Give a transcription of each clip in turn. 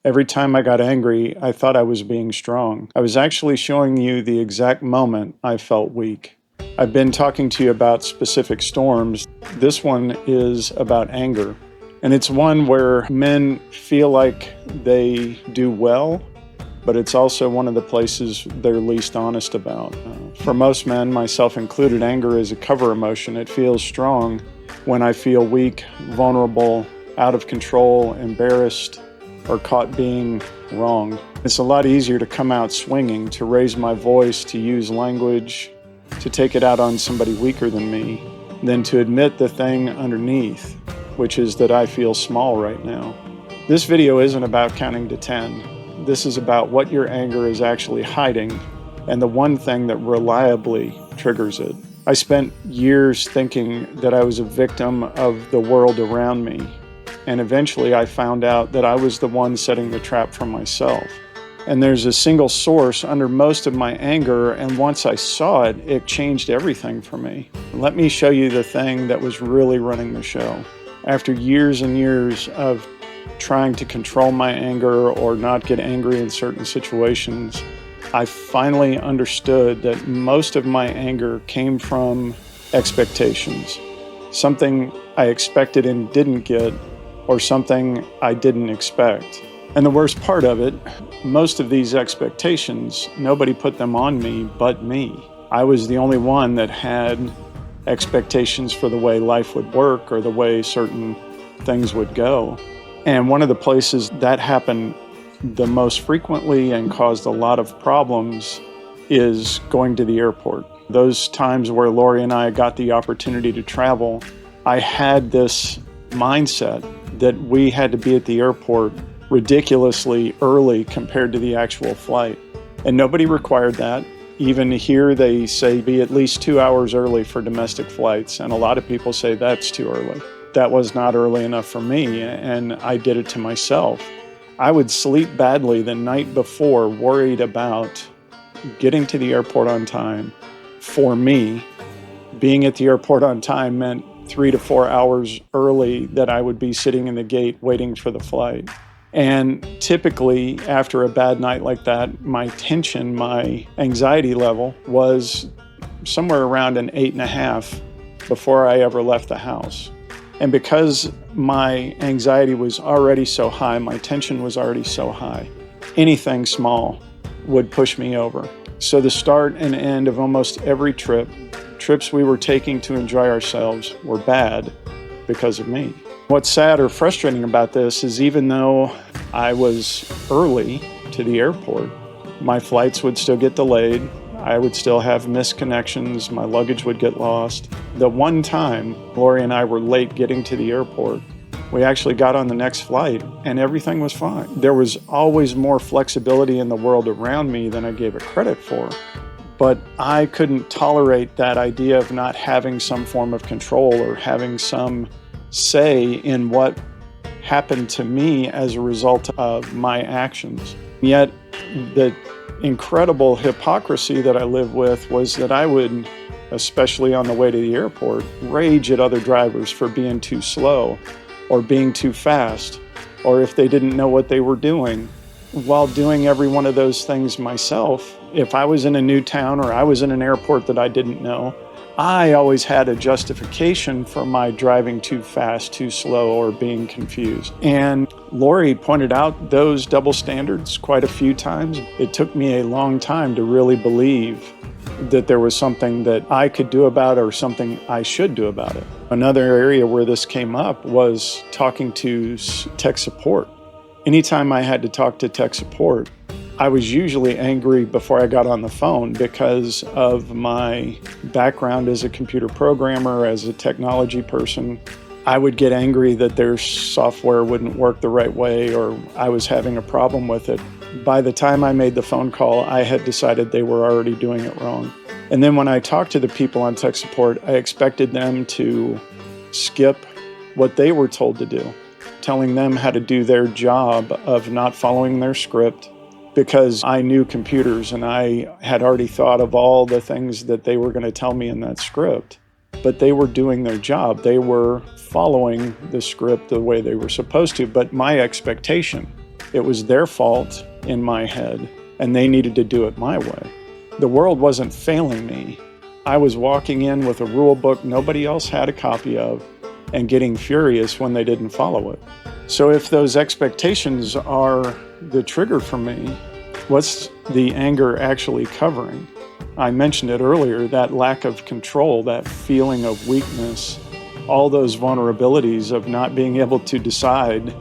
Every time I got angry, I thought I was being strong. I was actually showing you the exact moment I felt weak. I've been talking to you about specific storms. This one is about anger. And it's one where men feel like they do well, but it's also one of the places they're least honest about. For most men, myself included, anger is a cover emotion. It feels strong when I feel weak, vulnerable, out of control, embarrassed, or caught being wrong. It's a lot easier to come out swinging, to raise my voice, to use language, to take it out on somebody weaker than me, than to admit the thing underneath, which is that I feel small right now. This video isn't about counting to 10. This is about what your anger is actually hiding and the one thing that reliably triggers it. I spent years thinking that I was a victim of the world around me. And eventually I found out that I was the one setting the trap for myself. And there's a single source under most of my anger, and once I saw it, it changed everything for me. Let me show you the thing that was really running the show. After years and years of trying to control my anger or not get angry in certain situations, I finally understood that most of my anger came from expectations. Something I expected and didn't get, or something I didn't expect. And the worst part of it, most of these expectations, nobody put them on me but me. I was the only one that had expectations for the way life would work or the way certain things would go. And one of the places that happened the most frequently and caused a lot of problems is going to the airport. Those times where Lori and I got the opportunity to travel, I had this mindset that we had to be at the airport ridiculously early compared to the actual flight. And nobody required that. Even here they say be at least 2 hours early for domestic flights, and a lot of people say that's too early. That was not early enough for me, and I did it to myself. I would sleep badly the night before, worried about getting to the airport on time. For me, being at the airport on time meant 3 to 4 hours early that I would be sitting in the gate waiting for the flight. And typically after a bad night like that, my tension, my anxiety level was somewhere around an 8.5 before I ever left the house. And because my anxiety was already so high, my tension was already so high, anything small would push me over. So the start and end of almost every trips we were taking to enjoy ourselves were bad because of me. What's sad or frustrating about this is even though I was early to the airport, my flights would still get delayed. I would still have missed connections. My luggage would get lost. The one time Lori and I were late getting to the airport, we actually got on the next flight and everything was fine. There was always more flexibility in the world around me than I gave it credit for. But I couldn't tolerate that idea of not having some form of control or having some say in what happened to me as a result of my actions. Yet the incredible hypocrisy that I lived with was that I would, especially on the way to the airport, rage at other drivers for being too slow or being too fast, or if they didn't know what they were doing. While doing every one of those things myself, if I was in a new town or I was in an airport that I didn't know, I always had a justification for my driving too fast, too slow, or being confused. And Lori pointed out those double standards quite a few times. It took me a long time to really believe that there was something that I could do about it or something I should do about it. Another area where this came up was talking to tech support. Anytime I had to talk to tech support, I was usually angry before I got on the phone because of my background as a computer programmer, as a technology person. I would get angry that their software wouldn't work the right way or I was having a problem with it. By the time I made the phone call, I had decided they were already doing it wrong. And then when I talked to the people on tech support, I expected them to skip what they were told to do, telling them how to do their job of not following their script, because I knew computers and I had already thought of all the things that they were going to tell me in that script. But they were doing their job. They were following the script the way they were supposed to. But my expectation It was their fault in my head, and they needed to do it my way. The world wasn't failing me. I was walking in with a rule book nobody else had a copy of and getting furious when they didn't follow it. So if those expectations are the trigger for me, what's the anger actually covering? I mentioned it earlier, that lack of control, that feeling of weakness, all those vulnerabilities of not being able to decide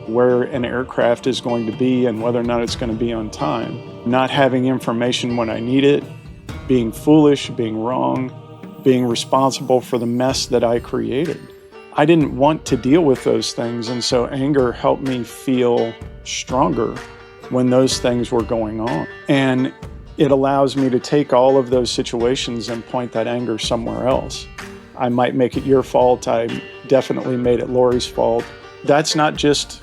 where an aircraft is going to be and whether or not it's going to be on time, not having information when I need it, being foolish, being wrong, being responsible for the mess that I created. I didn't want to deal with those things, and so anger helped me feel stronger when those things were going on. And it allows me to take all of those situations and point that anger somewhere else. I might make it your fault. I definitely made it Lori's fault. That's not just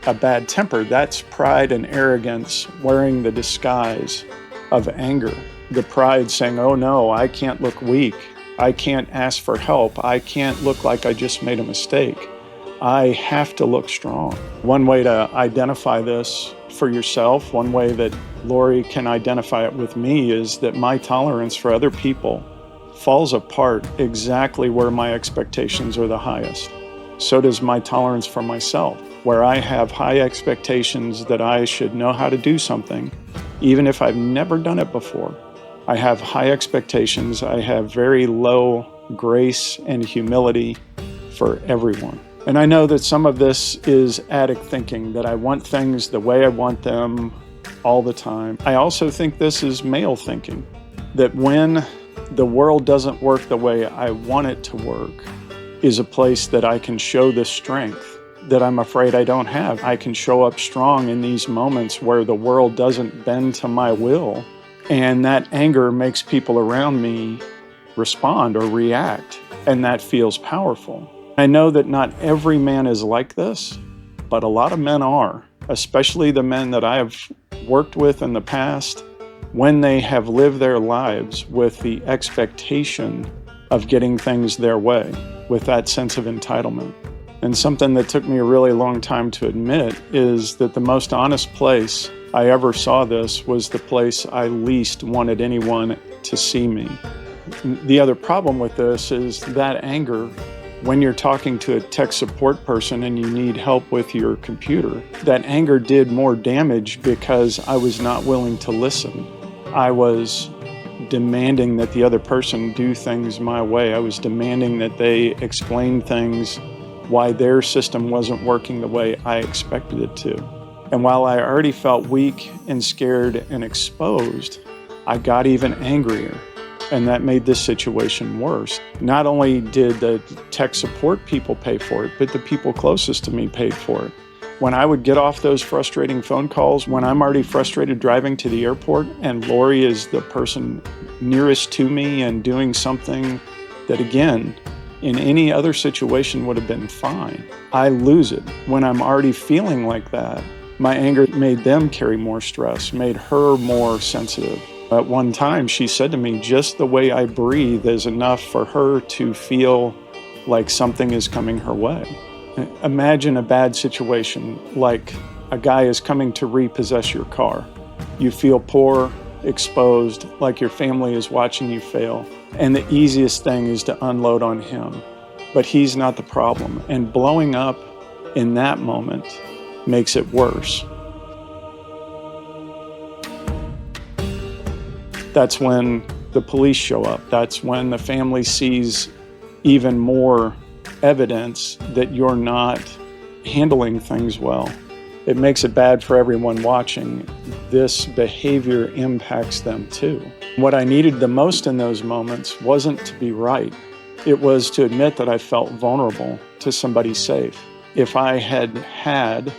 a bad temper. That's pride and arrogance wearing the disguise of anger. The pride saying, oh no, I can't look weak. I can't ask for help. I can't look like I just made a mistake. I have to look strong. One way to identify this for yourself, one way that Lori can identify it with me, is that my tolerance for other people falls apart exactly where my expectations are the highest. So does my tolerance for myself, where I have high expectations that I should know how to do something, even if I've never done it before. I have high expectations. I have very low grace and humility for everyone. And I know that some of this is addict thinking, that I want things the way I want them all the time. I also think this is male thinking, that when the world doesn't work the way I want it to work is a place that I can show the strength that I'm afraid I don't have. I can show up strong in these moments where the world doesn't bend to my will, and that anger makes people around me respond or react, and that feels powerful. I know that not every man is like this, but a lot of men are, especially the men that I have worked with in the past, when they have lived their lives with the expectation of getting things their way, with that sense of entitlement. And something that took me a really long time to admit is that the most honest place I ever saw this was the place I least wanted anyone to see me. The other problem with this is that anger, when you're talking to a tech support person and you need help with your computer, that anger did more damage because I was not willing to listen. I was demanding that the other person do things my way. I was demanding that they explain things why their system wasn't working the way I expected it to. And while I already felt weak and scared and exposed, I got even angrier. And that made this situation worse. Not only did the tech support people pay for it, but the people closest to me paid for it. When I would get off those frustrating phone calls, when I'm already frustrated driving to the airport and Lori is the person nearest to me and doing something that, again, in any other situation would have been fine, I lose it. When I'm already feeling like that, my anger made them carry more stress, made her more sensitive. At one time, she said to me, just the way I breathe is enough for her to feel like something is coming her way. Imagine a bad situation, like a guy is coming to repossess your car. You feel poor, exposed, like your family is watching you fail. And the easiest thing is to unload on him. But he's not the problem. And blowing up in that moment makes it worse. That's when the police show up. That's when the family sees even more evidence that you're not handling things well. It makes it bad for everyone watching. This behavior impacts them too. What I needed the most in those moments wasn't to be right. It was to admit that I felt vulnerable to somebody safe. If I had had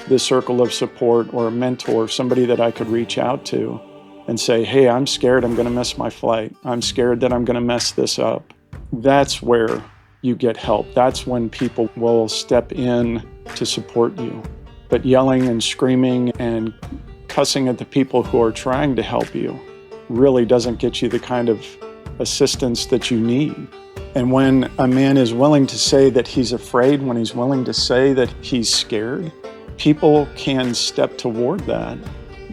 the circle of support or a mentor, somebody that I could reach out to and say, hey, I'm scared I'm going to miss my flight. I'm scared that I'm going to mess this up. That's where you get help. That's when people will step in to support you. But yelling and screaming and cussing at the people who are trying to help you really doesn't get you the kind of assistance that you need. And when a man is willing to say that he's afraid, when he's willing to say that he's scared, People can step toward that,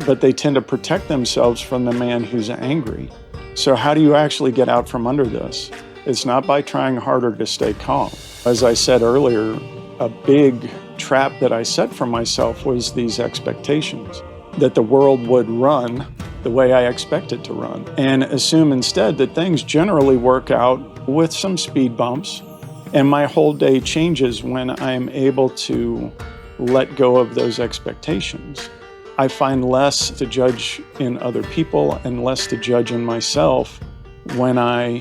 but they tend to protect themselves from the man who's angry. So how do you actually get out from under this? It's not by trying harder to stay calm. As I said earlier, a big trap that I set for myself was these expectations, that the world would run the way I expect it to run, and assume instead that things generally work out with some speed bumps, and my whole day changes when I'm able to let go of those expectations. I find less to judge in other people and less to judge in myself when I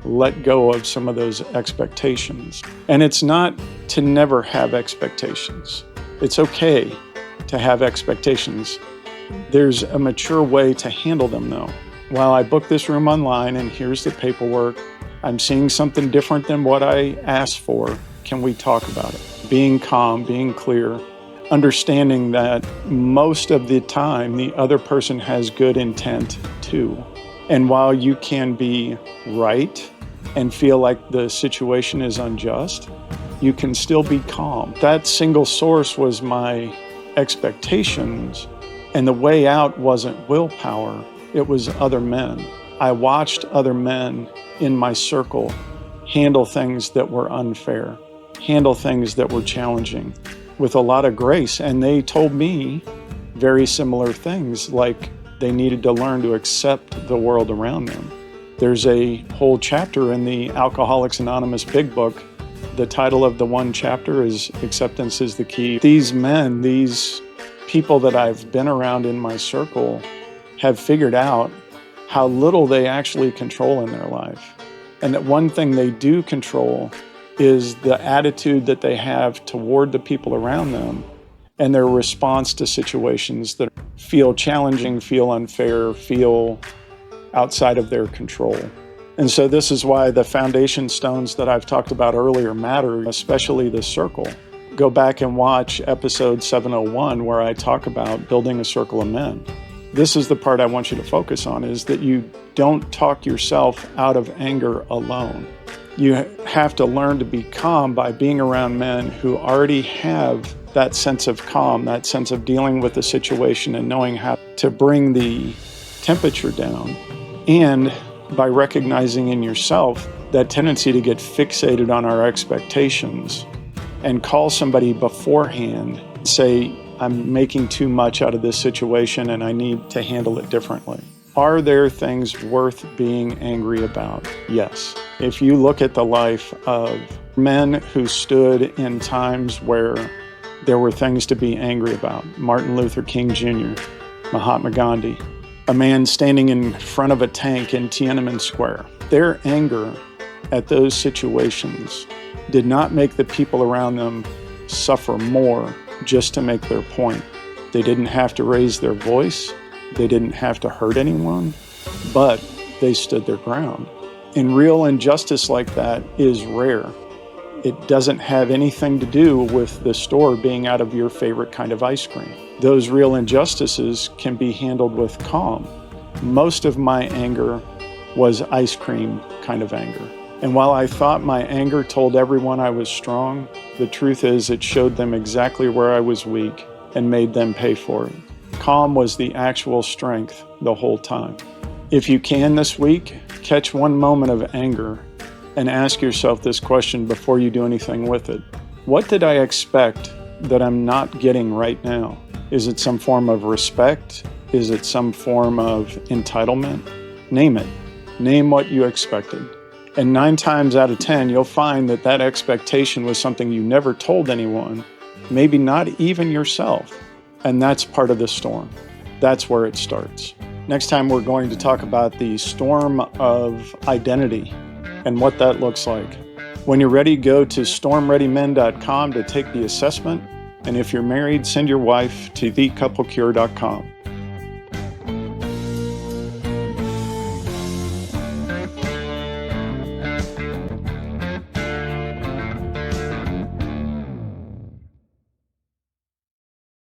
let go of some of those expectations. And it's not to never have expectations. It's okay to have expectations. There's a mature way to handle them though. While I booked this room online and here's the paperwork, I'm seeing something different than what I asked for. Can we talk about it? Being calm, being clear, understanding that most of the time the other person has good intent too. And while you can be right and feel like the situation is unjust, you can still be calm. That single source was my expectations, and the way out wasn't willpower, it was other men. I watched other men in my circle handle things that were unfair, handle things that were challenging with a lot of grace. And they told me very similar things, like they needed to learn to accept the world around them. There's a whole chapter in the Alcoholics Anonymous Big Book. The title of the one chapter is Acceptance is the Key. These men, these people that I've been around in my circle have figured out how little they actually control in their life. And that one thing they do control is the attitude that they have toward the people around them and their response to situations that feel challenging, feel unfair, feel outside of their control. And so this is why the foundation stones that I've talked about earlier matter, especially the circle. Go back and watch episode 701 where I talk about building a circle of men. This is the part I want you to focus on, is that you don't talk yourself out of anger alone. You have to learn to be calm by being around men who already have that sense of calm, that sense of dealing with the situation and knowing how to bring the temperature down. And by recognizing in yourself that tendency to get fixated on our expectations and call somebody beforehand, say, I'm making too much out of this situation and I need to handle it differently. Are there things worth being angry about? Yes. If you look at the life of men who stood in times where there were things to be angry about, Martin Luther King Jr., Mahatma Gandhi, a man standing in front of a tank in Tiananmen Square, their anger at those situations did not make the people around them suffer more just to make their point. They didn't have to raise their voice. They didn't have to hurt anyone, but they stood their ground. And real injustice like that is rare. It doesn't have anything to do with the store being out of your favorite kind of ice cream. Those real injustices can be handled with calm. Most of my anger was ice cream kind of anger. And while I thought my anger told everyone I was strong, the truth is it showed them exactly where I was weak and made them pay for it. Calm was the actual strength the whole time. If you can this week, catch one moment of anger and ask yourself this question before you do anything with it. What did I expect that I'm not getting right now? Is it some form of respect? Is it some form of entitlement? Name it. Name what you expected. And 9 times out of 10, you'll find that that expectation was something you never told anyone, maybe not even yourself. And that's part of the storm. That's where it starts. Next time, we're going to talk about the storm of identity and what that looks like. When you're ready, go to stormreadymen.com to take the assessment. And if you're married, send your wife to thecouplecure.com.